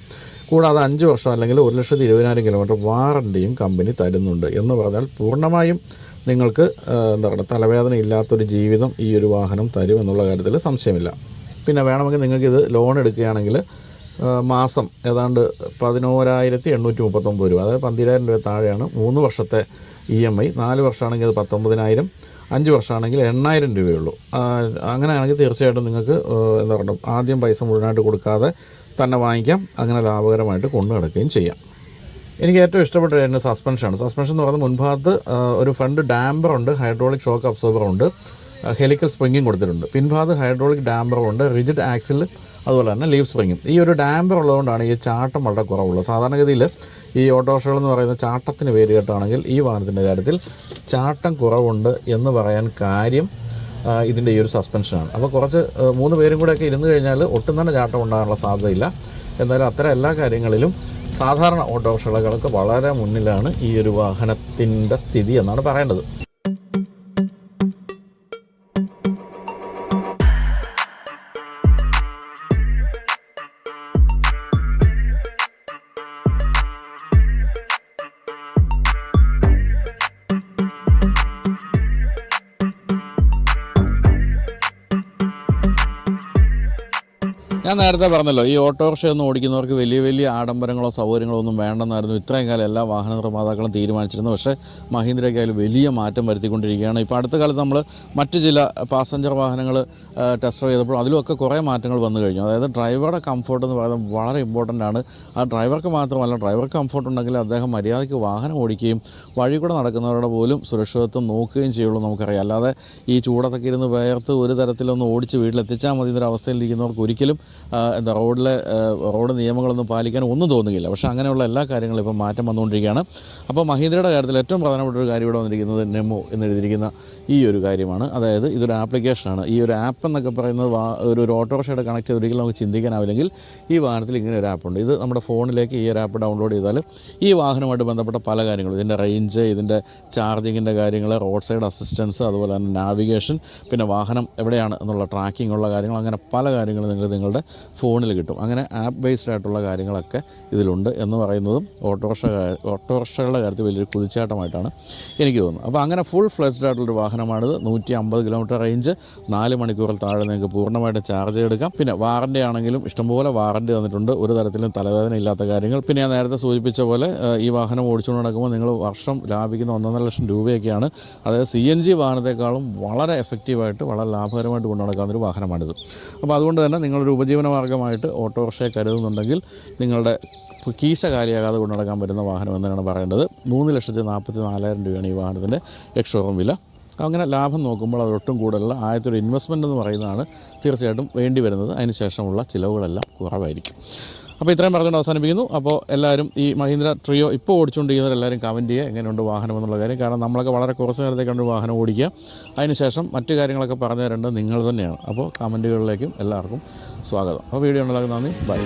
[SPEAKER 1] കൂടാതെ 5 വർഷം അല്ലെങ്കിൽ 1,20,000 കിലോമീറ്റർ വാറണ്ടിയും കമ്പനി തരുന്നുണ്ട്. എന്ന് പറഞ്ഞാൽ പൂർണ്ണമായും നിങ്ങൾക്ക് തലവേദന ഇല്ലാത്തൊരു ജീവിതം ഈ ഒരു വാഹനം തരുമെന്നുള്ള കാര്യത്തിൽ സംശയമില്ല. പിന്നെ വേണമെങ്കിൽ നിങ്ങൾക്കിത് ലോൺ എടുക്കുകയാണെങ്കിൽ മാസം ഏതാണ്ട് 11,839 രൂപ, അതായത് 12,000 രൂപ താഴെയാണ് 3 വർഷത്തെ EMI. 4 വർഷമാണെങ്കിൽ അത് 19,000, 5 വർഷമാണെങ്കിൽ 8,000 രൂപയുള്ളൂ. അങ്ങനെയാണെങ്കിൽ തീർച്ചയായിട്ടും നിങ്ങൾക്ക് ആദ്യം പൈസ മുഴുവനായിട്ട് കൊടുക്കാതെ തന്നെ വാങ്ങിക്കാം. അങ്ങനെ ലാഭകരമായിട്ട് കൊണ്ടു നടക്കുകയും ചെയ്യാം. എനിക്ക് ഏറ്റവും ഇഷ്ടപ്പെട്ട എൻ്റെ സസ്പെൻഷനാണ്. സസ്പെൻഷൻ എന്ന് പറയുന്നത് മുൻഭാഗത്ത് ഒരു ഫ്രണ്ട് ഡാമ്പറുണ്ട്, ഹൈഡ്രോളിക് ഷോക്ക് അബ്സോർബറുണ്ട്, ഹെലിക്കൽ സ്പ്രിങ്ങും കൊടുത്തിട്ടുണ്ട്. പിൻഭാഗത്ത് ഹൈഡ്രോളിക് ഡാമ്പറുണ്ട്, റിജിഡ് ആക്സിൽ, അതുപോലെ തന്നെ ലീവ് സ്പ്രിങ്ങും. ഈ ഒരു ഡാമ്പർ ഉള്ളതുകൊണ്ടാണ് ഈ ചാട്ടം വളരെ കുറവുള്ളത്. സാധാരണഗതിയിൽ ഈ ഓട്ടോറിക്ഷകൾ എന്ന് പറയുന്ന ചാട്ടത്തിന് പേര് കേട്ടാണെങ്കിൽ ഈ വാഹനത്തിൻ്റെ കാര്യത്തിൽ ചാട്ടം കുറവുണ്ട് എന്ന് പറയാൻ കാര്യം ഇതിൻ്റെ ഈ ഒരു സസ്പെൻഷനാണ്. അപ്പോൾ കുറച്ച് 3 പേരും കൂടെയൊക്കെ ഇരുന്ന് കഴിഞ്ഞാൽ ഒട്ടും തന്നെ ചാട്ടം ഉണ്ടാകാനുള്ള സാധ്യതയില്ല. എന്നാലും അത്തരം എല്ലാ കാര്യങ്ങളിലും സാധാരണ ഓട്ടോറിക്ഷകളൊക്കെ വളരെ മുന്നിലാണ് ഈ ഒരു വാഹനത്തിൻ്റെ സ്ഥിതി എന്നാണ് പറയേണ്ടത്. ഞാൻ നേരത്തെ പറഞ്ഞല്ലോ, ഈ ഓട്ടോറിക്ഷയൊന്നും ഓടിക്കുന്നവർക്ക് വലിയ വലിയ ആഡംബരങ്ങളോ സൗകര്യങ്ങളോ ഒന്നും വേണ്ടെന്നായിരുന്നു ഇത്രയും കാലം എല്ലാ വാഹന നിർമ്മാതാക്കളും തീരുമാനിച്ചിരുന്നു. പക്ഷേ മഹീന്ദ്രയ്ക്കായാലും വലിയ മാറ്റം വരുത്തിക്കൊണ്ടിരിക്കുകയാണ്. ഇപ്പോൾ അടുത്ത കാലത്ത് നമ്മൾ മറ്റ് ചില പാസഞ്ചർ വാഹനങ്ങൾ ടെസ്റ്റ് ചെയ്തപ്പോൾ അതിലുമൊക്കെ കുറേ മാറ്റങ്ങൾ വന്നു കഴിഞ്ഞു. അതായത് ഡ്രൈവറുടെ കംഫർട്ട് എന്ന് പറയുന്നത് വളരെ ഇമ്പോർട്ടൻ്റ് ആണ്. ആ ഡ്രൈവർക്ക് മാത്രമല്ല, ഡ്രൈവർക്ക് കംഫർട്ട് ഉണ്ടെങ്കിൽ അദ്ദേഹം മര്യാദയ്ക്ക് വാഹനം ഓടിക്കുകയും വഴി കൂടെ നടക്കുന്നവരുടെ പോലും സുരക്ഷിതത്വം നോക്കുകയും ചെയ്യുള്ളൂ. നമുക്കറിയാം, അല്ലാതെ ഈ ചൂടത്തൊക്കെ ഇരുന്ന് വേർത്ത് ഒരു തരത്തിലൊന്ന് ഓടിച്ച് വീട്ടിലെത്തിച്ചാൽ മതി എന്നൊരവസ്ഥയിലിരിക്കുന്നവർക്ക് ഒരിക്കലും റോഡ് നിയമങ്ങളൊന്നും പാലിക്കാൻ ഒന്നും തോന്നുകയില്ല. പക്ഷേ അങ്ങനെയുള്ള എല്ലാ കാര്യങ്ങളും ഇപ്പോൾ മാറ്റം വന്നുകൊണ്ടിരിക്കുകയാണ്. അപ്പോൾ മഹീന്ദ്രയുടെ കാര്യത്തിൽ ഏറ്റവും പ്രധാനപ്പെട്ട ഒരു കാര്യം ഇവിടെ വന്നിരിക്കുന്നത് നെമോ എന്നെഴുതിയിരിക്കുന്ന ഈ ഒരു കാര്യമാണ്. അതായത് ഇതൊരു ആപ്ലിക്കേഷനാണ്. ഈ ഒരു ആപ്പ് എന്നൊക്കെ പറയുന്നത് ഒരു ഓട്ടോറിക്ഷയുടെ കണക്ട് ചെയ്ത് ഒരിക്കലും നമുക്ക് ചിന്തിക്കാനാവില്ലെങ്കിൽ ഈ വാഹനത്തിൽ ഇങ്ങനെ ഒരു ആപ്പുണ്ട്. ഇത് നമ്മുടെ ഫോണിലേക്ക് ഈ ഒരു ആപ്പ് ഡൗൺലോഡ് ചെയ്താൽ ഈ വാഹനവുമായിട്ട് ബന്ധപ്പെട്ട പല കാര്യങ്ങളും, ഇതിൻ്റെ റേഞ്ച്, ഇതിൻ്റെ ചാർജിങ്ങിൻ്റെ കാര്യങ്ങൾ, റോഡ് സൈഡ് അസിസ്റ്റൻസ്, അതുപോലെ തന്നെ നാവിഗേഷൻ, പിന്നെ വാഹനം എവിടെയാണ് എന്നുള്ള ട്രാക്കിംഗ് ഉള്ള കാര്യങ്ങൾ, അങ്ങനെ പല കാര്യങ്ങളും നിങ്ങളുടെ ഫോണിൽ കിട്ടും. അങ്ങനെ ആപ്പ് ബേസ്ഡ് ആയിട്ടുള്ള കാര്യങ്ങളൊക്കെ ഇതിലുണ്ട് എന്ന് പറയുന്നതും ഓട്ടോറിക്ഷകളുടെ കാര്യത്തിൽ വലിയൊരു കുതിച്ചാട്ടമായിട്ടാണ് എനിക്ക് തോന്നുന്നത്. അപ്പോൾ അങ്ങനെ ഫുൾ ഫ്ലെജ്ഡ് ആയിട്ടുള്ളൊരു വാഹനമാണിത്. 150 കിലോമീറ്റർ റേഞ്ച്, 4 മണിക്കൂറിൽ താഴെ നിങ്ങൾക്ക് പൂർണ്ണമായിട്ട് ചാർജ് എടുക്കാം. പിന്നെ വാറണ്ടി ആണെങ്കിലും ഇഷ്ടംപോലെ വാറണ്ടി തന്നിട്ടുണ്ട്, ഒരു തരത്തിലും തലവേദന ഇല്ലാത്ത കാര്യങ്ങൾ. പിന്നെ ഞാൻ നേരത്തെ സൂചിപ്പിച്ച പോലെ ഈ വാഹനം ഓടിച്ചുകൊണ്ട് നടക്കുമ്പോൾ നിങ്ങൾ വർഷം ലാഭിക്കുന്ന 1.5 ലക്ഷം രൂപയൊക്കെയാണ്. അതായത് CNG വാഹനത്തെക്കാളും വളരെ എഫക്റ്റീവായിട്ട് വളരെ ലാഭകരമായിട്ട് കൊണ്ടു നടക്കാവുന്നൊരു വാഹനമാണിത്. അപ്പോൾ അതുകൊണ്ട് തന്നെ നിങ്ങളൊരു ഉപജീവന മാർഗ്ഗമായിട്ട് ഓട്ടോറിക്ഷയെ കരുതുന്നുണ്ടെങ്കിൽ നിങ്ങളുടെ കീശ കാലിയാകാതെ കൊണ്ടു നടക്കാൻ പറ്റുന്ന വാഹനം എന്നാണ് പറയേണ്ടത്. 3,44,000 രൂപയാണ് ഈ വാഹനത്തിൻ്റെ എക്സ്-ഷോറൂം വില. അങ്ങനെ ലാഭം നോക്കുമ്പോൾ അതൊട്ടും കൂടുതലുള്ള ആദ്യത്തെ ഇൻവെസ്റ്റ്മെൻറ്റ് എന്ന് പറയുന്നതാണ് തീർച്ചയായിട്ടും വേണ്ടി വരുന്നത്. അതിന് ശേഷമുള്ള ചിലവുകളെല്ലാം കുറവായിരിക്കും. അപ്പോൾ ഇത്രയും പറഞ്ഞുകൊണ്ട് അവസാനിപ്പിക്കുന്നു. അപ്പോൾ എല്ലാവരും ഈ മഹീന്ദ്ര ട്രിയോ ഇപ്പോൾ ഓടിച്ചുകൊണ്ടിരിക്കുന്നവരെല്ലാവരും കമൻറ്റ് ചെയ്യുക എങ്ങനെയുണ്ട് വാഹനം എന്നുള്ള കാര്യം. കാരണം നമ്മളൊക്കെ വളരെ കുറച്ച് നേരത്തേക്കാണ് വാഹനം ഓടിക്കുക. അതിനുശേഷം മറ്റു കാര്യങ്ങളൊക്കെ പറഞ്ഞു തരേണ്ടത് നിങ്ങൾ തന്നെയാണ്. അപ്പോൾ കമൻറ്റുകളിലേക്കും എല്ലാവർക്കും സ്വാഗതം. അപ്പോൾ വീഡിയോ ഉണ്ടാകുന്ന നന്ദി. ബൈ.